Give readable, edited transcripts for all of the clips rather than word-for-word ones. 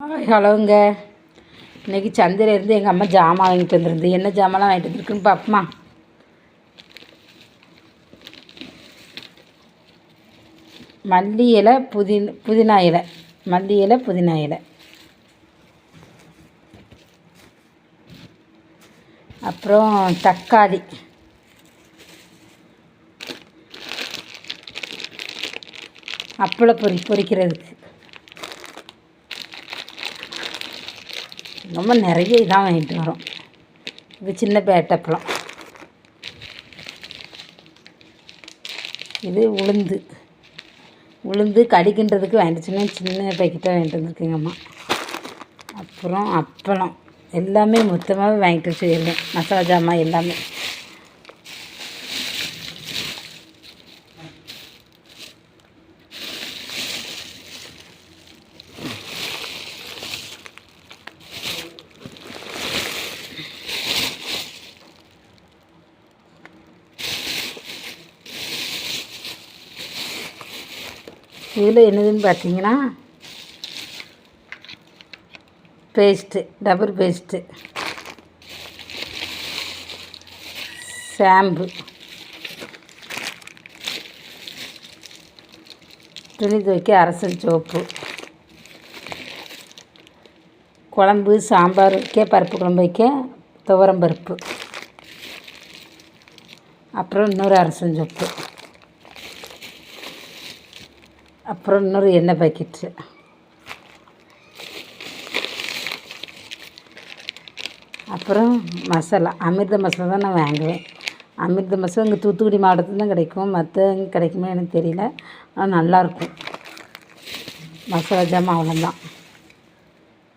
ஹலோங்க. இன்றைக்கி சந்தையிலேருந்து எங்கள் அம்மா ஜாமான் வாங்கிட்டு வந்துருந்து. என்ன ஜாமான்லாம் வாங்கிட்டு வந்துருக்குன்னு பார்ப்போமா? மல்லி இலை, புதினா இலை, மல்லி இலை, புதினா இலை, அப்புறம் தக்காளி, அப்பளை பொரிக்கிறதுக்கு ரொம்ப நிறைய இதான் வாங்கிட்டு வரோம். இது சின்ன பேட்டப்பளம். இது உளுந்து கடிக்கின்றதுக்கு வாங்கிட்டு சின்ன பேக்கெட்டாக வாங்கிட்டு வந்துருக்குங்க அம்மா. அப்புறம் அப்பளம் எல்லாமே மொத்தமாகவே வாங்கிட்டு வச்சுருக்கேன். மசாலா ஜாமான் எல்லாமே. இதில் என்னதுன்னு பார்த்தீங்கன்னா டபுள் பேஸ்ட்டு, ஷாம்பு, துணி துவைக்க அரசல் சோப்பு, குழம்பு சாம்பார் வைக்க, பருப்பு குழம்பு வைக்க துவரம் பருப்பு, அப்புறம் இன்னொரு அரசல் சோப்பு, அப்புறம் இன்னொரு எண்ணெய் பாக்கெட்டு, அப்புறம் மசாலா அமிர்த மசாலா தான் நான் வாங்குவேன். அமிர்த மசாலா இங்கே தூத்துக்குடி மாவட்டத்தில் தான் கிடைக்கும். மற்ற எங்கே கிடைக்குமோ எனக்கு தெரியல. ஆனால் நல்லாயிருக்கும். மசாலா ஜாமான் அவ்வளோதான்.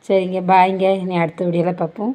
சரிங்க, பாய்ங்க. இனி அடுத்த வீடியோவில் பார்ப்போம்.